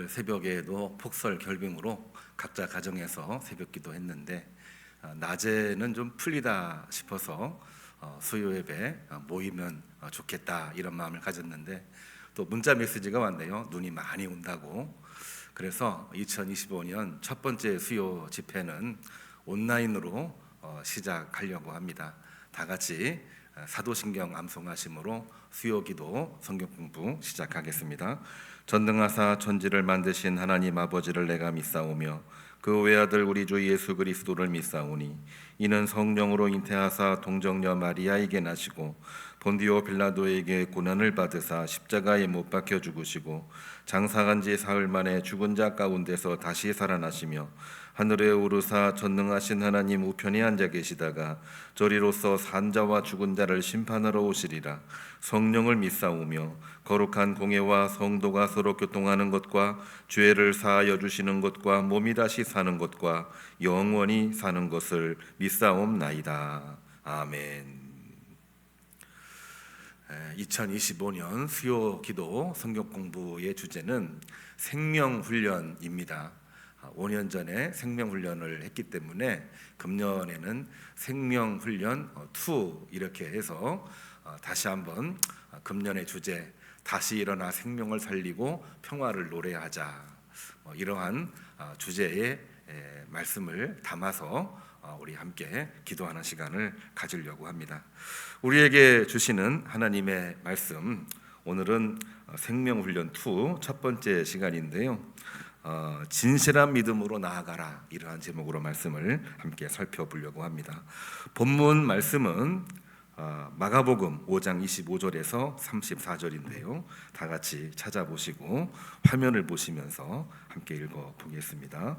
오늘 새벽에도 폭설 결빙으로 각자 가정에서 새벽기도 했는데 낮에는 좀 풀리다 싶어서 수요 예배 모이면 좋겠다 이런 마음을 가졌는데 또 문자 메시지가 왔네요. 눈이 많이 온다고. 그래서 2025년 첫 번째 수요 집회는 온라인으로 시작하려고 합니다. 다 같이 사도신경 암송하심으로 수요기도 성경 공부 시작하겠습니다. 전능하사 천지를 만드신 하나님 아버지를 내가 믿사오며 그 외아들 우리 주 예수 그리스도를 믿사오니 이는 성령으로 잉태하사 동정녀 마리아에게 나시고 본디오 빌라도에게 고난을 받으사 십자가에 못 박혀 죽으시고 장사한 지 사흘 만에 죽은 자 가운데서 다시 살아나시며 하늘에 오르사 전능하신 하나님 우편에 앉아 계시다가 저리로서 산자와 죽은 자를 심판하러 오시리라. 성령을 믿사오며 거룩한 공예와 성도가 서로 교통하는 것과 죄를 사하여 주시는 것과 몸이 다시 사는 것과 영원히 사는 것을 믿사옵나이다. 아멘. 2025년 수요 기도 성경 공부의 주제는 생명훈련입니다. 5년 전에 생명훈련을 했기 때문에 금년에는 생명훈련 2 이렇게 해서 다시 한번 금년의 주제 다시 일어나 생명을 살리고 평화를 노래하자 이러한 주제의 말씀을 담아서 우리 함께 기도하는 시간을 가지려고 합니다. 우리에게 주시는 하나님의 말씀 오늘은 생명훈련 2 첫 번째 시간인데요. 진실한 믿음으로 나아가라 이러한 제목으로 말씀을 함께 살펴보려고 합니다. 본문 말씀은 마가복음 5장 25절에서 34절인데요. 다 같이 찾아보시고 화면을 보시면서 함께 읽어보겠습니다.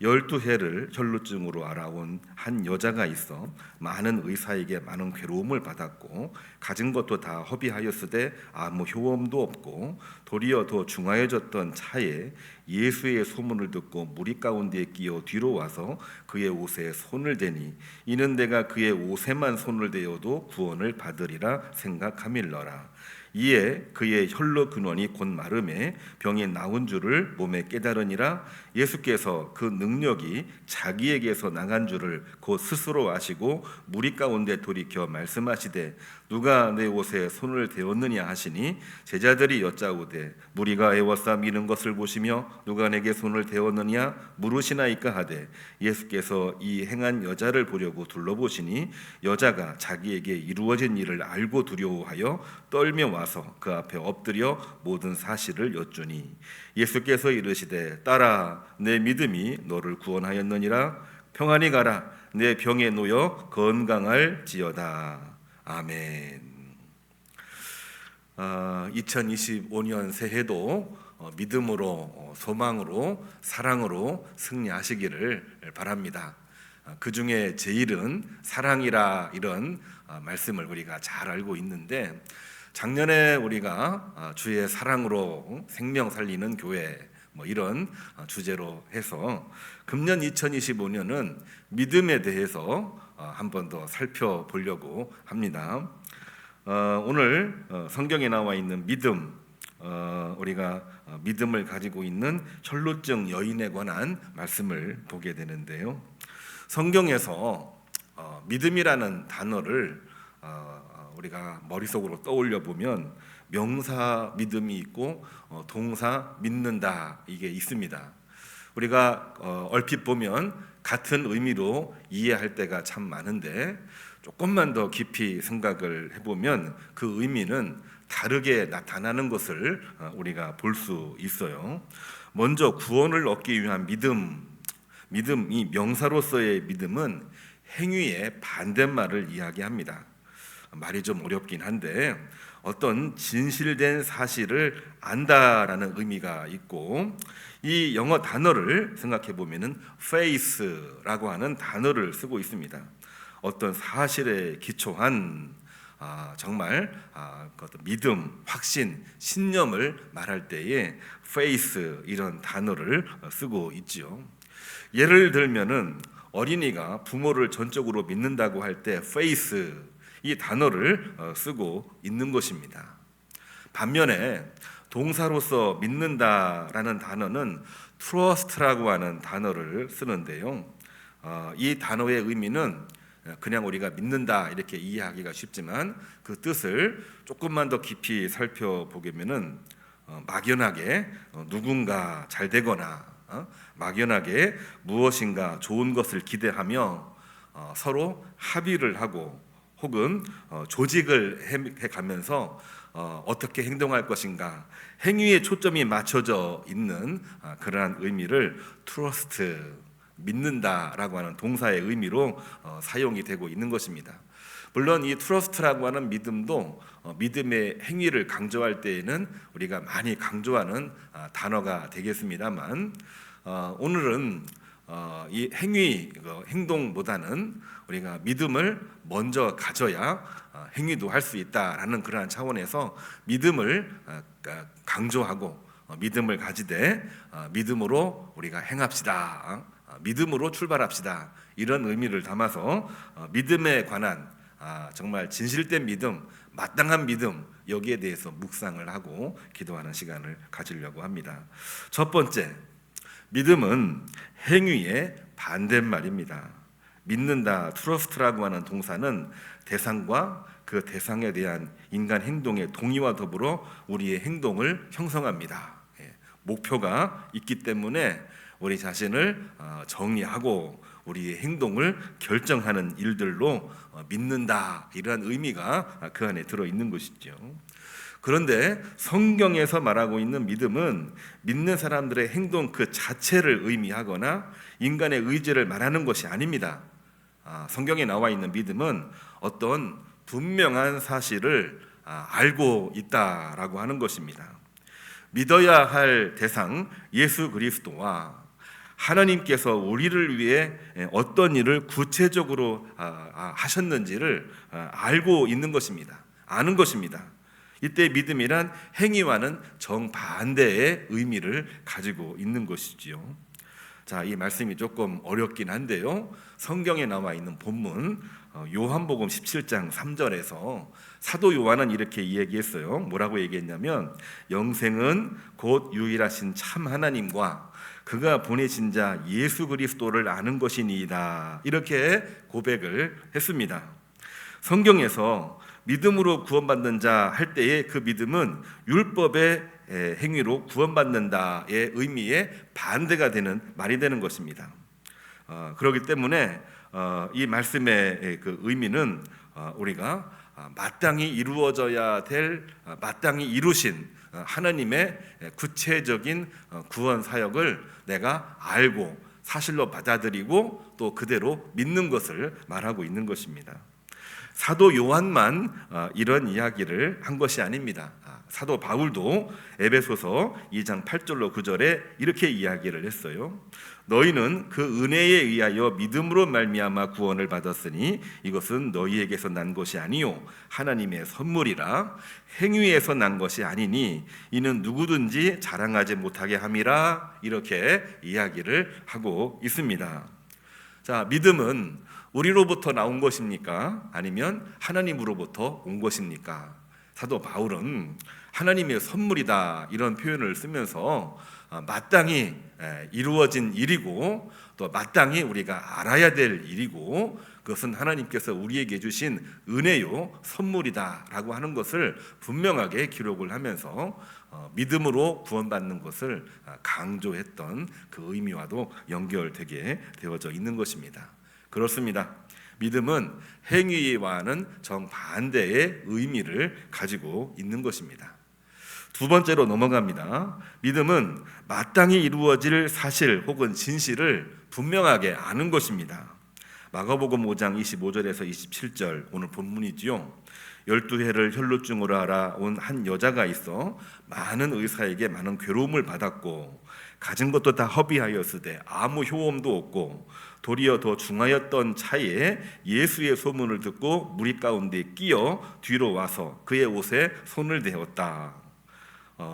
12해를 혈루증으로 알아온 한 여자가 있어 많은 의사에게 많은 괴로움을 받았고 가진 것도 다 허비하였으되 아무 효험도 없고 도리어 더 중하여졌던 차에 예수의 소문을 듣고 무리 가운데에 끼어 뒤로 와서 그의 옷에 손을 대니 이는 내가 그의 옷에만 손을 대어도 구원을 받으리라 생각함일러라. 이에 그의 혈로 근원이 곧 마름에 병이 나온 줄을 몸에 깨달으니라. 예수께서 그 능력이 자기에게서 나간 줄을 곧 스스로 아시고 무리 가운데 돌이켜 말씀하시되 누가 내 옷에 손을 대었느냐 하시니 제자들이 여짜오되 무리가 애워싸 미는 것을 보시며 누가 내게 손을 대었느냐 물으시나이까 하되 예수께서 이 행한 여자를 보려고 둘러보시니 여자가 자기에게 이루어진 일을 알고 두려워하여 떨며 와서 그 앞에 엎드려 모든 사실을 여쭈니 예수께서 이르시되 딸아 내 믿음이 너를 구원하였느니라. 평안히 가라. 내 병에 놓여 건강할지어다. 아멘. 2025년 새해도 믿음으로 소망으로 사랑으로 승리하시기를 바랍니다. 그 중에 제일은 사랑이라 이런 말씀을 우리가 잘 알고 있는데 작년에 우리가 주의 사랑으로 생명 살리는 교회 이런 주제로 해서 금년 2025년은 믿음에 대해서 한 번 더 살펴보려고 합니다. 오늘 성경에 나와 있는 믿음, 우리가 믿음을 가지고 있는 혈루증 여인에 관한 말씀을 보게 되는데요. 성경에서 믿음이라는 단어를 우리가 머릿속으로 떠올려 보면 명사 믿음이 있고 동사 믿는다 이게 있습니다. 우리가 얼핏 보면 같은 의미로 이해할 때가 참 많은데 조금만 더 깊이 생각을 해보면 그 의미는 다르게 나타나는 것을 우리가 볼 수 있어요. 먼저 구원을 얻기 위한 믿음, 이 명사로서의 믿음은 행위의 반대말을 이야기합니다. 말이 좀 어렵긴 한데 어떤 진실된 사실을 안다라는 의미가 있고 이 영어 단어를 생각해 보면은 faith라고 하는 단어를 쓰고 있습니다. 어떤 사실에 기초한 정말 믿음, 확신, 신념을 말할 때에 faith 이런 단어를 쓰고 있지요. 예를 들면은 어린이가 부모를 전적으로 믿는다고 할 때 faith 이 단어를 쓰고 있는 것입니다. 반면에 동사로서 믿는다라는 단어는 trust라고 하는 단어를 쓰는데요. 이 단어의 의미는 그냥 우리가 믿는다 이렇게 이해하기가 쉽지만 그 뜻을 조금만 더 깊이 살펴보면은 막연하게 누군가 잘 되거나 막연하게 무엇인가 좋은 것을 기대하며 서로 합의를 하고 혹은 조직을 해가면서 어떻게 행동할 것인가 행위에 초점이 맞춰져 있는 그러한 의미를 트러스트 믿는다라고 하는 동사의 의미로 사용이 되고 있는 것입니다. 물론 이 트러스트라고 하는 믿음도 믿음의 행위를 강조할 때에는 우리가 많이 강조하는 단어가 되겠습니다만 오늘은 이 행동보다는 우리가 믿음을 먼저 가져야 행위도 할 수 있다라는 그러한 차원에서 믿음을 강조하고 믿음을 가지되 믿음으로 우리가 행합시다. 믿음으로 출발합시다. 이런 의미를 담아서 믿음에 관한 정말 진실된 믿음, 마땅한 믿음 여기에 대해서 묵상을 하고 기도하는 시간을 가지려고 합니다. 첫 번째, 믿음은 행위의 반대말입니다. 믿는다, 트러스트라고 하는 동사는 대상과 그 대상에 대한 인간 행동의 동의와 더불어 우리의 행동을 형성합니다. 목표가 있기 때문에 우리 자신을 정리하고 우리의 행동을 결정하는 일들로 믿는다 이러한 의미가 그 안에 들어있는 것이죠. 그런데 성경에서 말하고 있는 믿음은 믿는 사람들의 행동 그 자체를 의미하거나 인간의 의지를 말하는 것이 아닙니다. 성경에 나와 있는 믿음은 어떤 분명한 사실을 알고 있다라고 하는 것입니다. 믿어야 할 대상 예수 그리스도와 하나님께서 우리를 위해 어떤 일을 구체적으로 하셨는지를 알고 있는 것입니다. 아는 것입니다. 이때 믿음이란 행위와는 정반대의 의미를 가지고 있는 것이지요. 자, 이 말씀이 조금 어렵긴 한데요. 성경에 나와 있는 본문 요한복음 17장 3절에서 사도 요한은 이렇게 이야기했어요. 뭐라고 얘기했냐면 영생은 곧 유일하신 참 하나님과 그가 보내신 자 예수 그리스도를 아는 것이니이다. 이렇게 고백을 했습니다. 성경에서 믿음으로 구원받는 자 할 때에 그 믿음은 율법의 행위로 구원받는다의 의미에 반대가 되는 말이 되는 것입니다. 그렇기 때문에 이 말씀의 그 의미는 우리가 마땅히 이루어져야 될 마땅히 이루신 하나님의 구체적인 구원 사역을 내가 알고 사실로 받아들이고 또 그대로 믿는 것을 말하고 있는 것입니다. 사도 요한만 이런 이야기를 한 것이 아닙니다. 사도 바울도 에베소서 2장 8절로 9절에 이렇게 이야기를 했어요. 너희는 그 은혜에 의하여 믿음으로 말미암아 구원을 받았으니 이것은 너희에게서 난 것이 아니요 하나님의 선물이라 행위에서 난 것이 아니니 이는 누구든지 자랑하지 못하게 함이라 이렇게 이야기를 하고 있습니다. 자, 믿음은 우리로부터 나온 것입니까? 아니면 하나님으로부터 온 것입니까? 사도 바울은 하나님의 선물이다 이런 표현을 쓰면서 마땅히 이루어진 일이고 또 마땅히 우리가 알아야 될 일이고 그것은 하나님께서 우리에게 주신 은혜요 선물이다라고 하는 것을 분명하게 기록을 하면서 믿음으로 구원받는 것을 강조했던 그 의미와도 연결되게 되어져 있는 것입니다. 그렇습니다. 믿음은 행위와는 정반대의 의미를 가지고 있는 것입니다. 두 번째로 넘어갑니다. 믿음은 마땅히 이루어질 사실 혹은 진실을 분명하게 아는 것입니다. 마가복음 5장 25절에서 27절 오늘 본문이지요. 12해를 혈루증으로 알아온 한 여자가 있어 많은 의사에게 많은 괴로움을 받았고 가진 것도 다 허비하였으되 아무 효험도 없고 도리어 더 중하였던 차에 예수의 소문을 듣고 무리 가운데 끼어 뒤로 와서 그의 옷에 손을 대었다.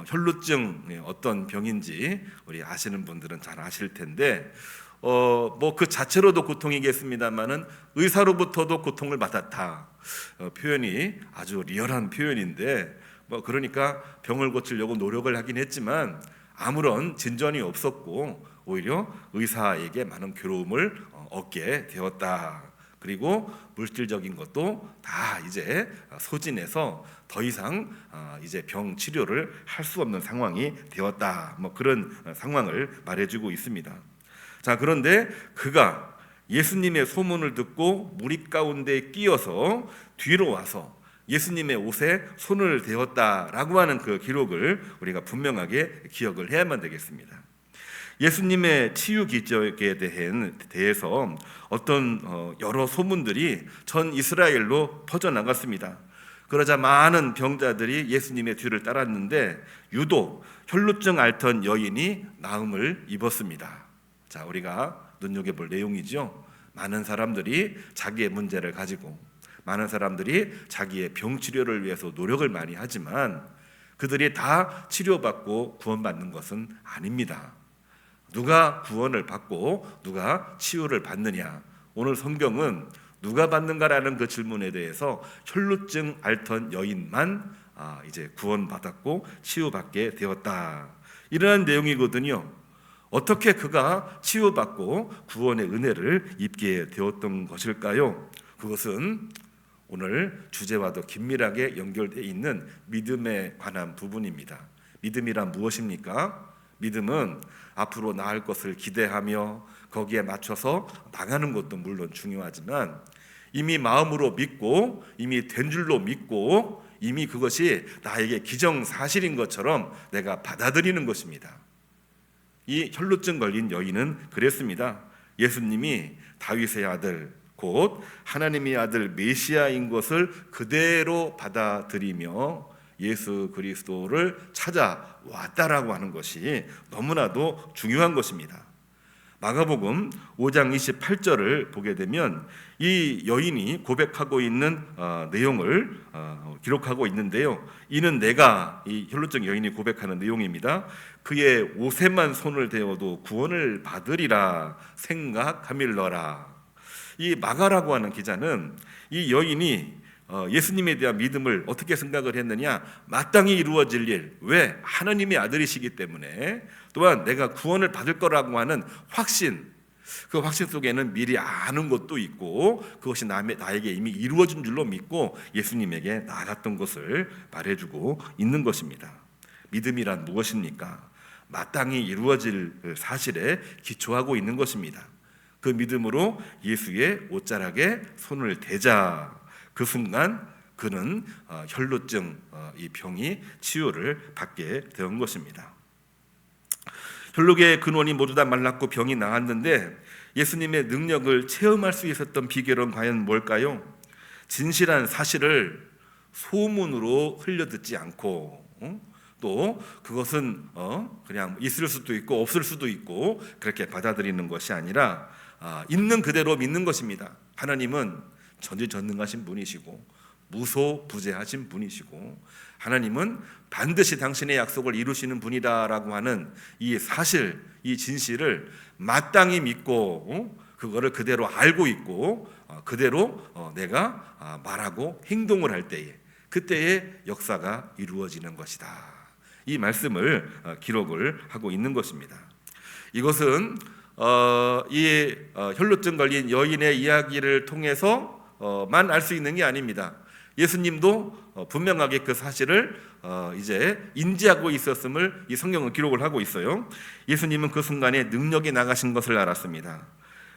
혈루증 어떤 병인지 우리 아시는 분들은 잘 아실 텐데 뭐 그 자체로도 고통이겠습니다만은 의사로부터도 고통을 받았다. 표현이 아주 리얼한 표현인데 그러니까 병을 고치려고 노력을 하긴 했지만 아무런 진전이 없었고 오히려 의사에게 많은 괴로움을 얻게 되었다. 그리고 물질적인 것도 다 이제 소진해서 더 이상 이제 병 치료를 할 수 없는 상황이 되었다. 그런 상황을 말해주고 있습니다. 자, 그런데 그가 예수님의 소문을 듣고 무리 가운데 끼어서 뒤로 와서 예수님의 옷에 손을 대었다라고 하는 그 기록을 우리가 분명하게 기억을 해야만 되겠습니다. 예수님의 치유 기적에 대해서 어떤 여러 소문들이 전 이스라엘로 퍼져나갔습니다. 그러자 많은 병자들이 예수님의 뒤를 따랐는데 유독 혈루증 앓던 여인이 나음을 입었습니다. 자, 우리가 눈여겨볼 내용이죠. 많은 사람들이 자기의 문제를 가지고 많은 사람들이 자기의 병 치료를 위해서 노력을 많이 하지만 그들이 다 치료받고 구원받는 것은 아닙니다. 누가 구원을 받고 누가 치유를 받느냐? 오늘 성경은 누가 받는가라는 그 질문에 대해서 혈루증 앓던 여인만 이제 구원받았고 치유받게 되었다. 이러한 내용이거든요. 어떻게 그가 치유받고 구원의 은혜를 입게 되었던 것일까요? 그것은 오늘 주제와도 긴밀하게 연결되어 있는 믿음에 관한 부분입니다. 믿음이란 무엇입니까? 믿음은 앞으로 나을 것을 기대하며 거기에 맞춰서 나가는 것도 물론 중요하지만 이미 마음으로 믿고 이미 된 줄로 믿고 이미 그것이 나에게 기정사실인 것처럼 내가 받아들이는 것입니다. 이 혈루증 걸린 여인은 그랬습니다. 예수님이 다윗의 아들 곧 하나님의 아들 메시아인 것을 그대로 받아들이며 예수 그리스도를 찾아왔다라고 하는 것이 너무나도 중요한 것입니다. 마가복음 5장 28절을 보게 되면 이 여인이 고백하고 있는 내용을 기록하고 있는데요. 이는 내가, 이 혈루증 여인이 고백하는 내용입니다. 그의 옷에만 손을 대어도 구원을 받으리라 생각하밀러라. 이 마가라고 하는 기자는 이 여인이 예수님에 대한 믿음을 어떻게 생각을 했느냐? 마땅히 이루어질 일. 왜? 하나님의 아들이시기 때문에. 또한 내가 구원을 받을 거라고 하는 확신. 그 확신 속에는 미리 아는 것도 있고 그것이 나에게 이미 이루어진 줄로 믿고 예수님에게 나아갔던 것을 말해주고 있는 것입니다. 믿음이란 무엇입니까? 마땅히 이루어질 사실에 기초하고 있는 것입니다. 그 믿음으로 예수의 옷자락에 손을 대자 그 순간 그는 혈루증 이 병이 치유를 받게 된 것입니다. 혈루의 근원이 모두 다 말랐고 병이 나았는데 예수님의 능력을 체험할 수 있었던 비결은 과연 뭘까요? 진실한 사실을 소문으로 흘려듣지 않고 또 그것은 그냥 있을 수도 있고 없을 수도 있고 그렇게 받아들이는 것이 아니라 있는 그대로 믿는 것입니다. 하나님은 전지전능하신 분이시고 무소부재하신 분이시고 하나님은 반드시 당신의 약속을 이루시는 분이다라고 하는 이 사실, 이 진실을 마땅히 믿고 그거를 그대로 알고 있고 그대로 내가 말하고 행동을 할 때에 그때의 역사가 이루어지는 것이다. 이 말씀을 기록을 하고 있는 것입니다. 이것은 이 혈루증 걸린 여인의 이야기를 통해서만 알 수 있는 게 아닙니다. 예수님도 분명하게 그 사실을 이제 인지하고 있었음을 이 성경은 기록을 하고 있어요. 예수님은 그 순간에 능력이 나가신 것을 알았습니다.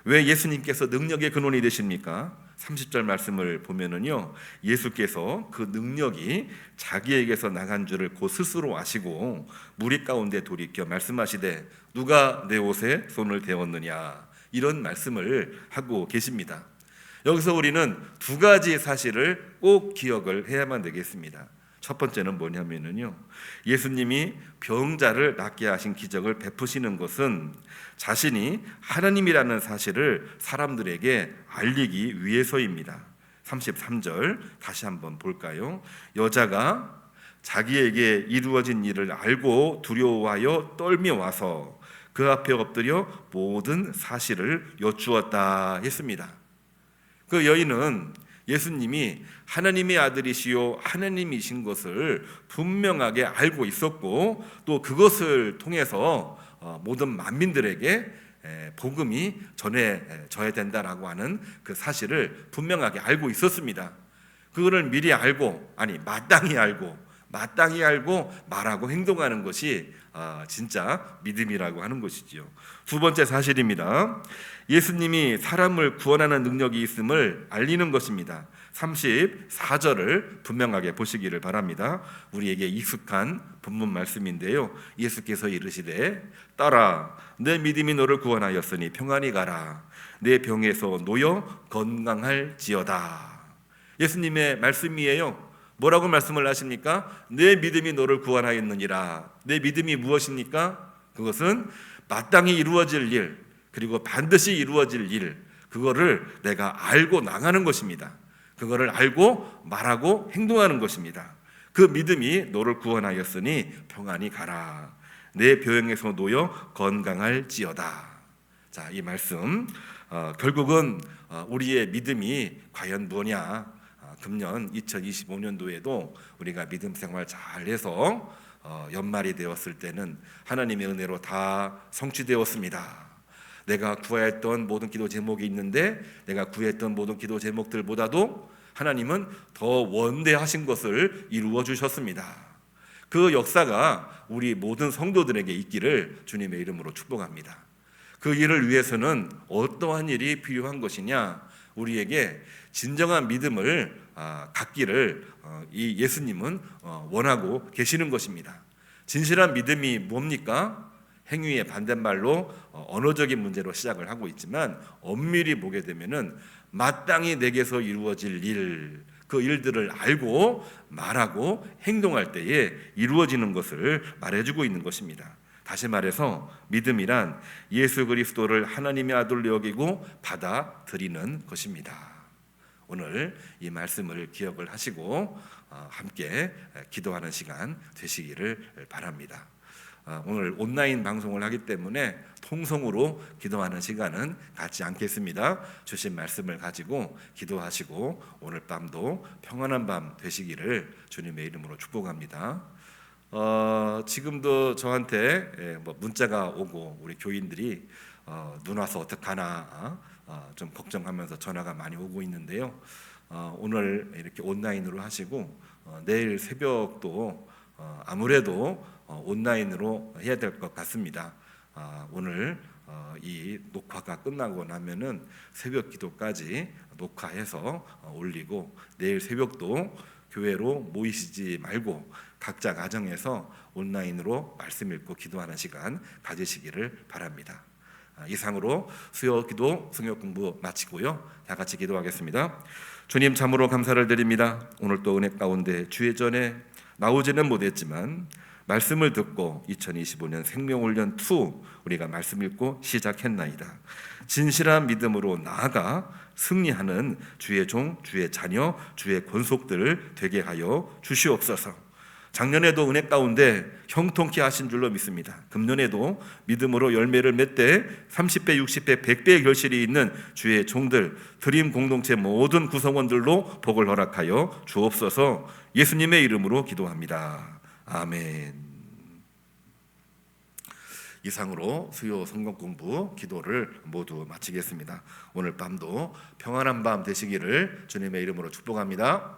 왜 예수님께서 능력의 근원이 되십니까? 30절 말씀을 보면은요, 예수께서 그 능력이 자기에게서 나간 줄을 곧 스스로 아시고 무리 가운데 돌이켜 말씀하시되 누가 내 옷에 손을 대었느냐, 이런 말씀을 하고 계십니다. 여기서 우리는 두 가지 사실을 꼭 기억을 해야만 되겠습니다. 첫 번째는 뭐냐면요, 예수님이 병자를 낫게 하신 기적을 베푸시는 것은 자신이 하나님이라는 사실을 사람들에게 알리기 위해서입니다. 33절 다시 한번 볼까요? 여자가 자기에게 이루어진 일을 알고 두려워하여 떨며 와서 그 앞에 엎드려 모든 사실을 여쭈었다 했습니다. 그 여인은 예수님이 하나님의 아들이시요 하나님이신 것을 분명하게 알고 있었고, 또 그것을 통해서 모든 만민들에게 복음이 전해져야 된다라고 하는 그 사실을 분명하게 알고 있었습니다. 그거를 미리 알고, 아니 마땅히 알고 말하고 행동하는 것이 진짜 믿음이라고 하는 것이지요. 두 번째 사실입니다. 예수님이 사람을 구원하는 능력이 있음을 알리는 것입니다. 34절을 분명하게 보시기를 바랍니다. 우리에게 익숙한 본문 말씀인데요. 예수께서 이르시되 따라 내 믿음이 너를 구원하였으니 평안히 가라. 내 병에서 놓여 건강할지어다. 예수님의 말씀이에요. 뭐라고 말씀을 하십니까? 내 믿음이 너를 구원하였느니라. 내 믿음이 무엇입니까? 그것은 마땅히 이루어질 일, 그리고 반드시 이루어질 일, 그거를 내가 알고 나가는 것입니다. 그거를 알고 말하고 행동하는 것입니다. 그 믿음이 너를 구원하였으니 평안히 가라. 내 병에서 놓여 건강할지어다. 자, 이 말씀 결국은 우리의 믿음이 과연 뭐냐? 금년 2025년도에도 우리가 믿음 생활 잘해서 연말이 되었을 때는 하나님의 은혜로 다 성취되었습니다. 내가 구했던 모든 기도 제목이 있는데, 내가 구했던 모든 기도 제목들보다도 하나님은 더 원대하신 것을 이루어 주셨습니다. 그 역사가 우리 모든 성도들에게 있기를 주님의 이름으로 축복합니다. 그 일을 위해서는 어떠한 일이 필요한 것이냐? 우리에게 진정한 믿음을 갖기를 이 예수님은 원하고 계시는 것입니다. 진실한 믿음이 뭡니까? 행위의 반대말로 언어적인 문제로 시작을 하고 있지만, 엄밀히 보게 되면은 마땅히 내게서 이루어질 일, 그 일들을 알고 말하고 행동할 때에 이루어지는 것을 말해주고 있는 것입니다. 다시 말해서 믿음이란 예수 그리스도를 하나님의 아들로 여기고 받아들이는 것입니다. 오늘 이 말씀을 기억을 하시고 함께 기도하는 시간 되시기를 바랍니다. 오늘 온라인 방송을 하기 때문에 통성으로 기도하는 시간은 갖지 않겠습니다. 주신 말씀을 가지고 기도하시고 오늘 밤도 평안한 밤 되시기를 주님의 이름으로 축복합니다. 지금도 저한테 문자가 오고 우리 교인들이 눈 와서 어떡하나 좀 걱정하면서 전화가 많이 오고 있는데요. 오늘 이렇게 온라인으로 하시고 내일 새벽도 아무래도 온라인으로 해야 될 것 같습니다. 오늘 이 녹화가 끝나고 나면은 새벽 기도까지 녹화해서 올리고, 내일 새벽도 교회로 모이시지 말고 각자 가정에서 온라인으로 말씀 읽고 기도하는 시간 가지시기를 바랍니다. 이상으로 수요 기도, 성역 공부 마치고요. 다 같이 기도하겠습니다. 주님, 참으로 감사를 드립니다. 오늘 또 은혜 가운데 주의 전에 나오지는 못했지만 말씀을 듣고 2025년 생명훈련 2 우리가 말씀 읽고 시작했나이다. 진실한 믿음으로 나아가 승리하는 주의 종, 주의 자녀, 주의 권속들 되게 하여 주시옵소서. 작년에도 은혜 가운데 형통케 하신 줄로 믿습니다. 금년에도 믿음으로 열매를 맺되 30배, 60배, 100배의 결실이 있는 주의 종들, 드림 공동체 모든 구성원들로 복을 허락하여 주옵소서. 예수님의 이름으로 기도합니다. 아멘. 이상으로 수요 성경 공부 기도를 모두 마치겠습니다. 오늘 밤도 평안한 밤 되시기를 주님의 이름으로 축복합니다.